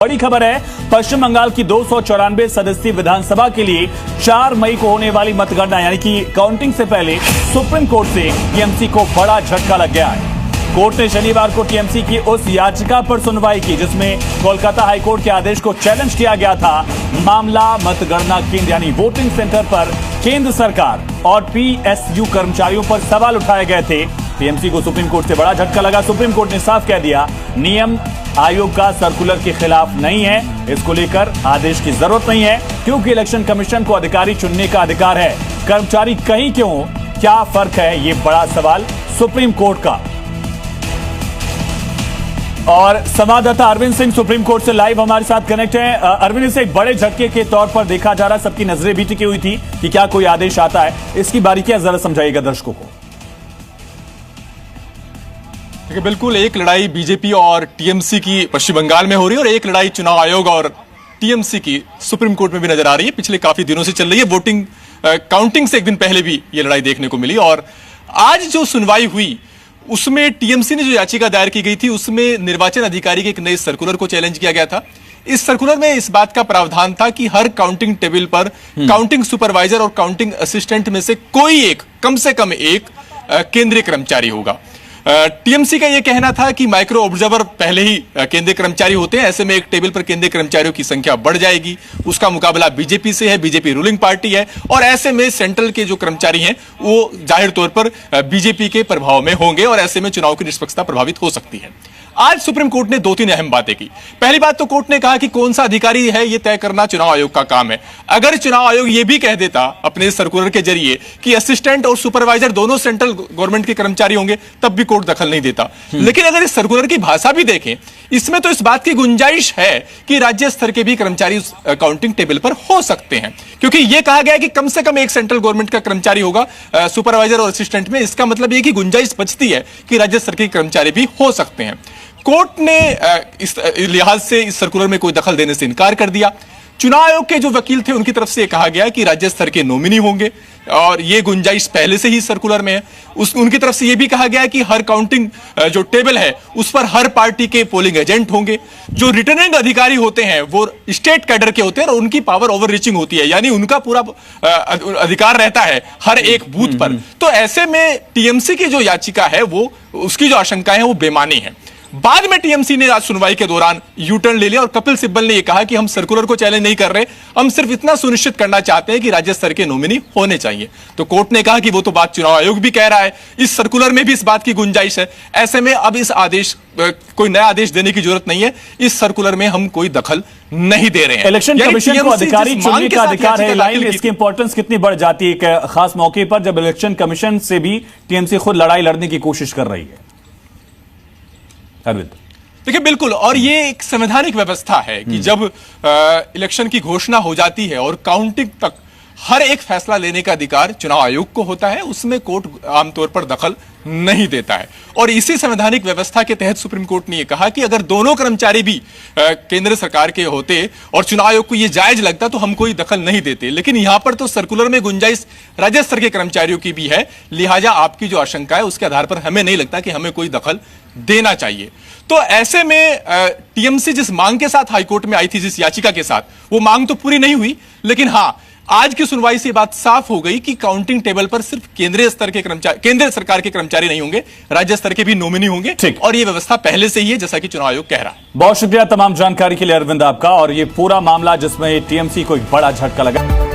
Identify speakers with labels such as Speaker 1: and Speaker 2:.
Speaker 1: बड़ी खबर है, पश्चिम बंगाल की 294 सदस्यीय विधानसभा के लिए 4 मई को होने वाली मतगणना यानी कि काउंटिंग से पहले सुप्रीम कोर्ट से टीएमसी को बड़ा झटका लग गया है। कोर्ट ने शनिवार को टीएमसी की उस याचिका पर सुनवाई की जिसमें कोलकाता हाईकोर्ट के आदेश को चैलेंज किया गया था। मामला मतगणना केंद्र यानी वोटिंग सेंटर पर केंद्र सरकार और पीएसयू कर्मचारियों पर सवाल उठाए गए थे। टीएमसी को सुप्रीम कोर्ट से बड़ा झटका लगा। सुप्रीम कोर्ट ने साफ कह दिया, नियम आयोग का सर्कुलर के खिलाफ नहीं है, इसको लेकर आदेश की जरूरत नहीं है क्योंकि इलेक्शन कमीशन को अधिकारी चुनने का अधिकार है। कर्मचारी कहीं क्यों, क्या फर्क है, ये बड़ा सवाल सुप्रीम कोर्ट का। और संवाददाता अरविंद सिंह सुप्रीम कोर्ट से लाइव हमारे साथ कनेक्ट है। अरविंद, इसे एक बड़े झटके के तौर पर देखा जा रहा है, सबकी नजरें भी टिकी हुई थी कि क्या कोई आदेश आता है, इसकी बारीकियां जरा समझाइएगा दर्शकों को।
Speaker 2: देखिए, बिल्कुल एक लड़ाई बीजेपी और टीएमसी की पश्चिम बंगाल में हो रही है और एक लड़ाई चुनाव आयोग और टीएमसी की सुप्रीम कोर्ट में भी नजर आ रही है। पिछले काफी दिनों से चल रही है। वोटिंग काउंटिंग से एक दिन पहले भी ये लड़ाई देखने को मिली और आज जो सुनवाई हुई उसमें टीएमसी ने जो याचिका दायर की गई थी उसमें निर्वाचन अधिकारी के एक नए सर्कुलर को चैलेंज किया गया था। इस सर्कुलर में इस बात का प्रावधान था कि हर काउंटिंग टेबल पर काउंटिंग सुपरवाइजर और काउंटिंग असिस्टेंट में से कोई एक, कम से कम एक केंद्रीय कर्मचारी होगा। टीएमसी का यह कहना था कि माइक्रो ऑब्जर्वर पहले ही केंद्रीय कर्मचारी होते हैं, ऐसे में एक टेबल पर केंद्रीय कर्मचारियों की संख्या बढ़ जाएगी। उसका मुकाबला बीजेपी से है, बीजेपी रूलिंग पार्टी है और ऐसे में सेंट्रल के जो कर्मचारी हैं वो जाहिर तौर पर बीजेपी के प्रभाव में होंगे और ऐसे में चुनाव की निष्पक्षता प्रभावित हो सकती है। आज सुप्रीम कोर्ट ने 2-3 अहम बातें की। पहली बात तो कोर्ट ने कहा कि कौन सा अधिकारी है यह तय करना चुनाव आयोग का काम है। अगर चुनाव आयोग यह भी कह देता अपने सर्कुलर के जरिए कि असिस्टेंट और सुपरवाइजर दोनों सेंट्रल गवर्नमेंट के कर्मचारी होंगे तब भी कोर्ट दखल नहीं देता। लेकिन अगर इस सर्कुलर की भाषा भी देखें, इसमें तो इस बात की गुंजाइश है कि राज्य स्तर के भी कर्मचारी उस काउंटिंग टेबल पर हो सकते हैं, क्योंकि यह कहा गया है कि कम से कम एक सेंट्रल गवर्नमेंट का कर्मचारी होगा सुपरवाइजर और असिस्टेंट में। इसका मतलब यह कि गुंजाइश बचती है कि राज्य स्तर के कर्मचारी भी हो सकते हैं। कोर्ट ने इस लिहाज से इस सर्कुलर में कोई दखल देने से इनकार कर दिया। चुनाव आयोग के जो वकील थे उनकी तरफ से कहा गया कि राज्य स्तर के नॉमिनी होंगे और यह गुंजाइश पहले से ही सर्कुलर में है। उनकी तरफ से यह भी कहा गया कि हर काउंटिंग जो टेबल है उस पर हर पार्टी के पोलिंग एजेंट होंगे। जो रिटर्निंग अधिकारी होते हैं वो स्टेट कैडर के होते हैं और उनकी पावर ओवर रीचिंग होती है, यानी उनका पूरा अधिकार रहता है हर एक बूथ पर। तो ऐसे में टीएमसी की जो याचिका है वो, उसकी जो आशंकाएं हैं वो बेमानी है। बाद में टीएमसी ने आज सुनवाई के दौरान यू टर्न ले लिया और कपिल सिब्बल ने यह कहा कि हम सर्कुलर को चैलेंज नहीं कर रहे, हम सिर्फ इतना सुनिश्चित करना चाहते हैं कि राज्य स्तर के नॉमिनी होने चाहिए। तो कोर्ट ने कहा कि वो तो बात चुनाव आयोग भी कह रहा है, इस सर्कुलर में भी इस बात की गुंजाइश है। ऐसे में अब इस आदेश, कोई नया आदेश देने की जरूरत नहीं है। इस सर्कुलर में हम कोई दखल नहीं दे रहे हैं।
Speaker 1: इलेक्शन कमीशन को अधिकारी चुनने का अधिकार है, लाइन इसकी इंपॉर्टेंस कितनी बढ़ जाती है एक खास मौके पर जब इलेक्शन कमीशन से भी टीएमसी खुद लड़ाई लड़ने की कोशिश कर रही है। अरविंद,
Speaker 2: देखिए, बिल्कुल, और ये एक संवैधानिक व्यवस्था है कि जब इलेक्शन की घोषणा हो जाती है और काउंटिंग तक हर एक फैसला लेने का अधिकार चुनाव आयोग को होता है, उसमें कोर्ट आमतौर पर दखल नहीं देता है। और इसी संवैधानिक व्यवस्था के तहत सुप्रीम कोर्ट ने यह कहा कि अगर दोनों कर्मचारी भी केंद्र सरकार के होते और चुनाव आयोग को यह जायज लगता तो हम कोई दखल नहीं देते। लेकिन यहां पर तो सर्कुलर में गुंजाइश राज्य स्तर के कर्मचारियों की भी है, लिहाजा आपकी जो आशंका है उसके आधार पर हमें नहीं लगता कि हमें कोई दखल देना चाहिए। तो ऐसे में टीएमसी जिस मांग के साथ हाईकोर्ट में आई थी, जिस याचिका के साथ, वो मांग तो पूरी नहीं हुई। लेकिन हां, आज की सुनवाई से बात साफ हो गई कि काउंटिंग टेबल पर सिर्फ केंद्रीय स्तर के कर्मचारी, केंद्र सरकार के कर्मचारी नहीं होंगे, राज्य स्तर के भी नॉमिनी होंगे। और यह व्यवस्था पहले से ही है, जैसा कि चुनाव आयोग कह रहा है।
Speaker 1: बहुत शुक्रिया तमाम जानकारी के लिए अरविंद आपका। और ये पूरा मामला जिसमें टीएमसी को एक बड़ा झटका लगा।